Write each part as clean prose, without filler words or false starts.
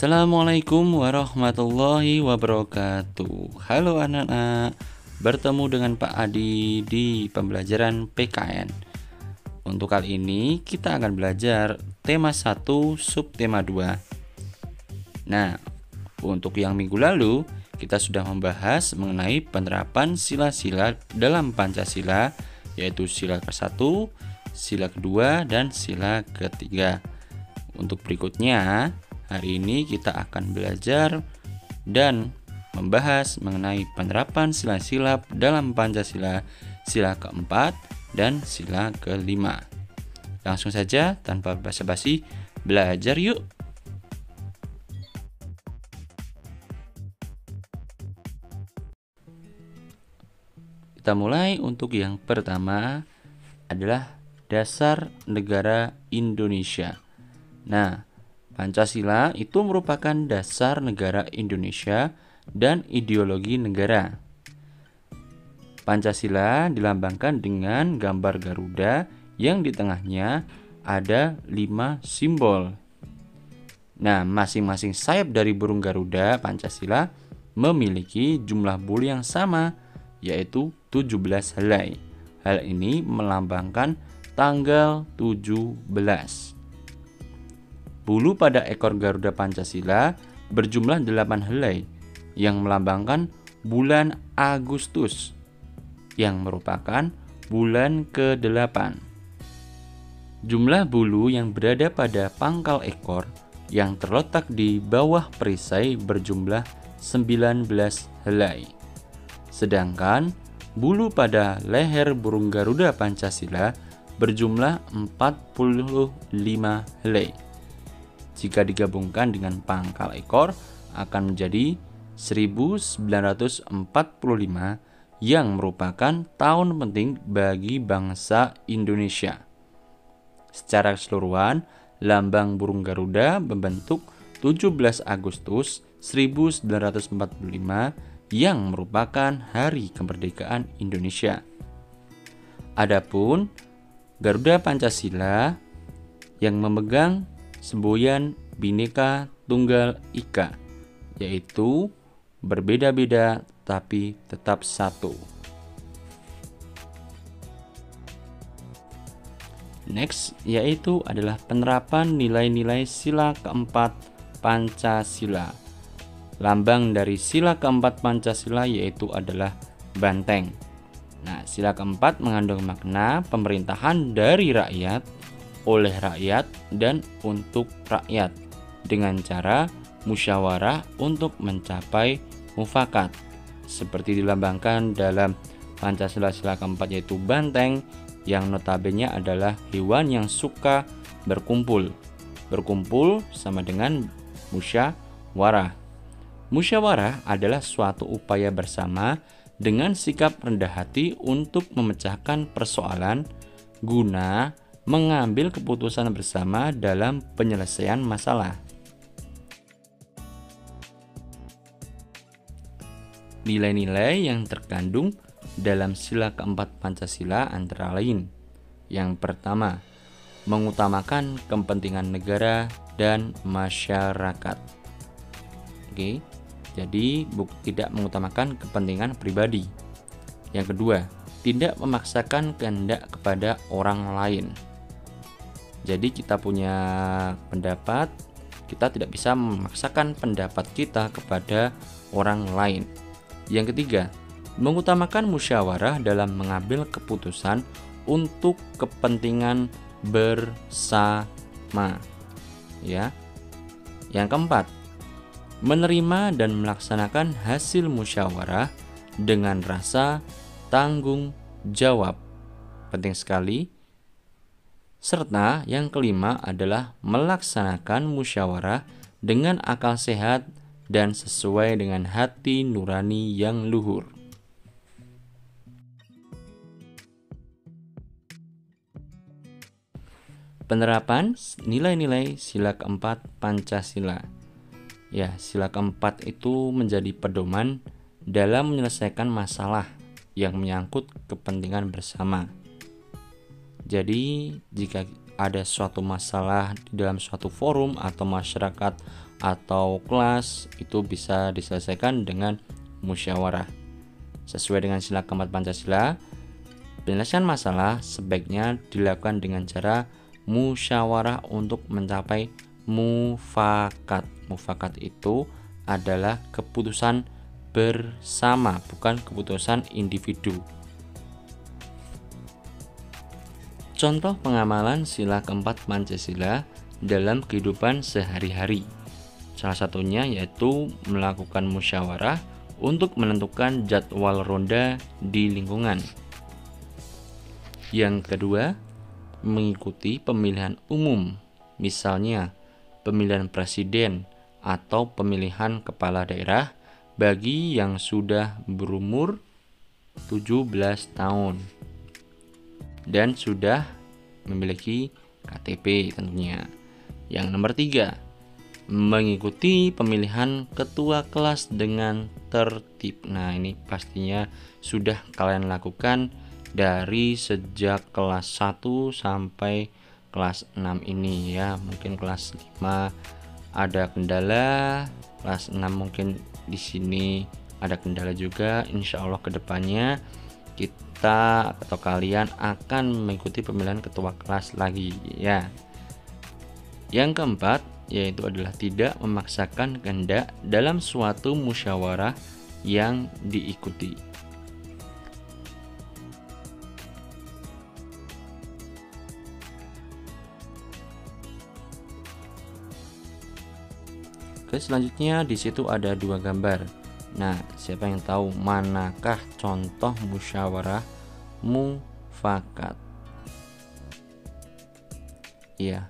Assalamualaikum warahmatullahi wabarakatuh. Halo anak-anak, bertemu dengan Pak Adi di pembelajaran PKN. Untuk kali ini kita akan belajar tema 1 subtema 2. Nah, untuk yang minggu lalu kita sudah membahas mengenai penerapan sila-sila dalam Pancasila, yaitu sila ke-1, sila kedua, dan sila ketiga. Untuk berikutnya, hari ini kita akan belajar dan membahas mengenai penerapan sila-sila dalam Pancasila, sila keempat dan sila kelima. Langsung saja tanpa basa-basi, belajar yuk. Kita mulai. Untuk yang pertama adalah dasar negara Indonesia. Nah, Pancasila itu merupakan dasar negara Indonesia dan ideologi negara. Pancasila dilambangkan dengan gambar Garuda yang di tengahnya ada 5 simbol. Nah, masing-masing sayap dari burung Garuda Pancasila memiliki jumlah bulu yang sama, yaitu 17 helai. Hal ini melambangkan tanggal 17. Bulu pada ekor Garuda Pancasila berjumlah 8 helai yang melambangkan bulan Agustus yang merupakan bulan ke-8. Jumlah bulu yang berada pada pangkal ekor yang terletak di bawah perisai berjumlah 19 helai. Sedangkan bulu pada leher burung Garuda Pancasila berjumlah 45 helai. Jika digabungkan dengan pangkal ekor akan menjadi 1945 yang merupakan tahun penting bagi bangsa Indonesia. Secara keseluruhan, lambang burung Garuda membentuk 17 Agustus 1945 yang merupakan hari kemerdekaan Indonesia. Adapun Garuda Pancasila yang memegang semboyan Bhinneka Tunggal Ika, yaitu berbeda-beda tapi tetap satu. Next, yaitu adalah penerapan nilai-nilai sila keempat Pancasila. Lambang dari sila keempat Pancasila yaitu adalah banteng. Nah, sila keempat mengandung makna pemerintahan dari rakyat, oleh rakyat, dan untuk rakyat dengan cara musyawarah untuk mencapai mufakat, seperti dilambangkan dalam Pancasila sila keempat yaitu banteng, yang notabene adalah hewan yang suka berkumpul. Berkumpul sama dengan musyawarah. Musyawarah adalah suatu upaya bersama dengan sikap rendah hati untuk memecahkan persoalan guna mengambil keputusan bersama dalam penyelesaian masalah. Nilai-nilai yang terkandung dalam sila keempat Pancasila antara lain: yang pertama, mengutamakan kepentingan negara dan masyarakat. Oke, jadi tidak mengutamakan kepentingan pribadi. Yang kedua, tidak memaksakan kehendak kepada orang lain. Jadi kita punya pendapat, kita tidak bisa memaksakan pendapat kita kepada orang lain. Yang ketiga, mengutamakan musyawarah dalam mengambil keputusan untuk kepentingan bersama. Ya. Yang keempat, menerima dan melaksanakan hasil musyawarah dengan rasa tanggung jawab. Penting sekali. Serta yang kelima adalah melaksanakan musyawarah dengan akal sehat dan sesuai dengan hati nurani yang luhur. Penerapan nilai-nilai sila keempat Pancasila. Ya, sila keempat itu menjadi pedoman dalam menyelesaikan masalah yang menyangkut kepentingan bersama. Jadi, jika ada suatu masalah di dalam suatu forum atau masyarakat atau kelas itu bisa diselesaikan dengan musyawarah. Sesuai dengan sila keempat Pancasila, penyelesaian masalah sebaiknya dilakukan dengan cara musyawarah untuk mencapai mufakat. Mufakat itu adalah keputusan bersama, bukan keputusan individu. Contoh pengamalan sila keempat Pancasila dalam kehidupan sehari-hari. Salah satunya yaitu melakukan musyawarah untuk menentukan jadwal ronda di lingkungan. Yang kedua, mengikuti pemilihan umum, misalnya pemilihan presiden atau pemilihan kepala daerah bagi yang sudah berumur 17 tahun dan sudah memiliki KTP tentunya. Yang nomor 3, mengikuti pemilihan ketua kelas dengan tertib. Nah, ini pastinya sudah kalian lakukan dari sejak kelas 1 sampai kelas 6 ini ya. Mungkin kelas 5 ada kendala, kelas 6 mungkin di sini ada kendala juga. Insya Allah kedepannya kita atau kalian akan mengikuti pemilihan ketua kelas lagi ya. Yang keempat yaitu adalah tidak memaksakan kehendak dalam suatu musyawarah yang diikuti. Oke, selanjutnya di situ ada 2 gambar. Nah, siapa yang tahu manakah contoh musyawarah mufakat? Iya.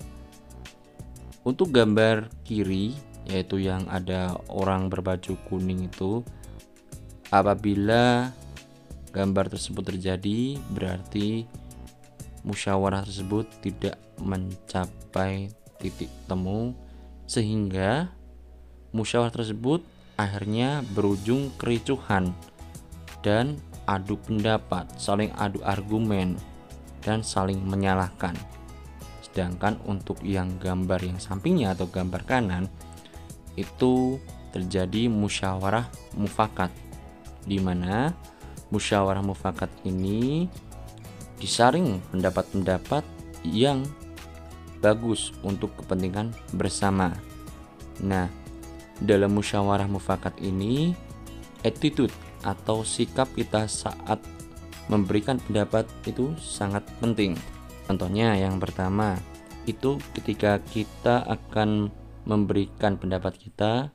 Untuk gambar kiri, yaitu yang ada orang berbaju kuning itu, apabila gambar tersebut terjadi, berarti musyawarah tersebut tidak mencapai titik temu, sehingga musyawarah tersebut akhirnya berujung kericuhan dan adu pendapat, saling adu argumen, dan saling menyalahkan. Sedangkan untuk yang gambar yang sampingnya atau gambar kanan itu terjadi musyawarah mufakat, di mana musyawarah mufakat ini disaring pendapat-pendapat yang bagus untuk kepentingan bersama. Nah, dalam musyawarah mufakat ini, attitude atau sikap kita saat memberikan pendapat itu sangat penting. Contohnya yang pertama, itu ketika kita akan memberikan pendapat kita,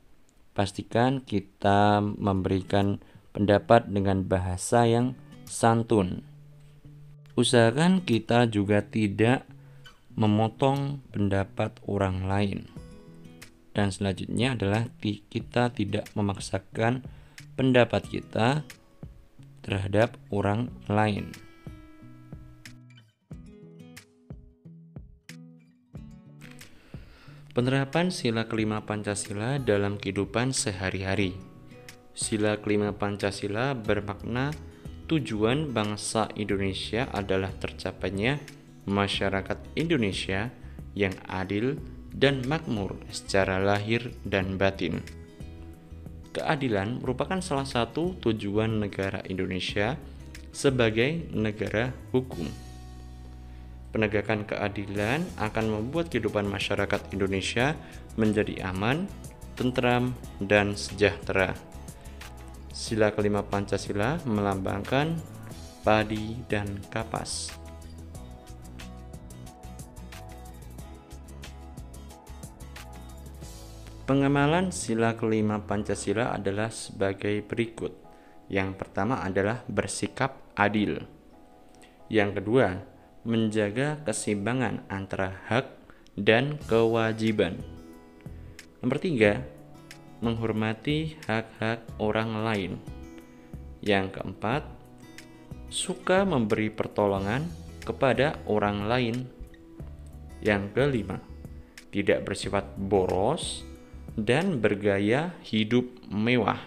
pastikan kita memberikan pendapat dengan bahasa yang santun. Usahakan kita juga tidak memotong pendapat orang lain. Dan selanjutnya adalah kita tidak memaksakan pendapat kita terhadap orang lain. Penerapan sila kelima Pancasila dalam kehidupan sehari-hari. Sila kelima Pancasila bermakna tujuan bangsa Indonesia adalah tercapainya masyarakat Indonesia yang adil dan makmur secara lahir dan batin. Keadilan merupakan salah satu tujuan negara Indonesia sebagai negara hukum. Penegakan keadilan akan membuat kehidupan masyarakat Indonesia menjadi aman, tentram, dan sejahtera. Sila kelima Pancasila melambangkan padi dan kapas. Pengamalan sila kelima Pancasila adalah sebagai berikut. Yang pertama adalah bersikap adil. Yang kedua, menjaga keseimbangan antara hak dan kewajiban. Nomor 3, menghormati hak-hak orang lain. Yang keempat, suka memberi pertolongan kepada orang lain. Yang kelima, tidak bersifat boros dan bergaya hidup mewah.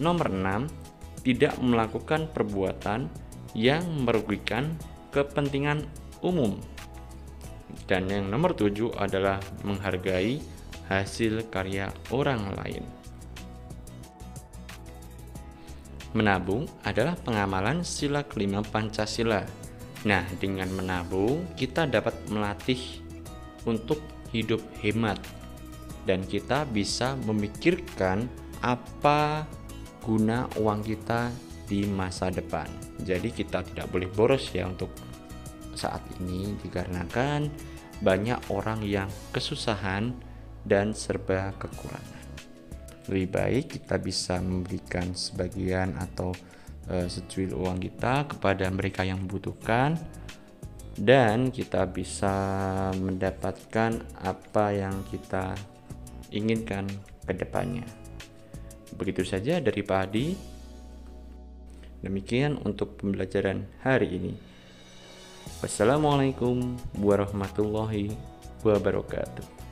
Nomor 6, tidak melakukan perbuatan yang merugikan kepentingan umum. Dan yang nomor 7 adalah menghargai hasil karya orang lain. Menabung adalah pengamalan sila kelima Pancasila. Nah, dengan menabung kita dapat melatih untuk hidup hemat dan kita bisa memikirkan apa guna uang kita di masa depan. Jadi kita tidak boleh boros ya untuk saat ini, dikarenakan banyak orang yang kesusahan dan serba kekurangan. Lebih baik kita bisa memberikan sebagian atau secuil uang kita kepada mereka yang membutuhkan, dan kita bisa mendapatkan apa yang kita inginkan ke depannya. Begitu saja dari Pak Adi. Demikian untuk pembelajaran hari ini. Wassalamualaikum warahmatullahi wabarakatuh.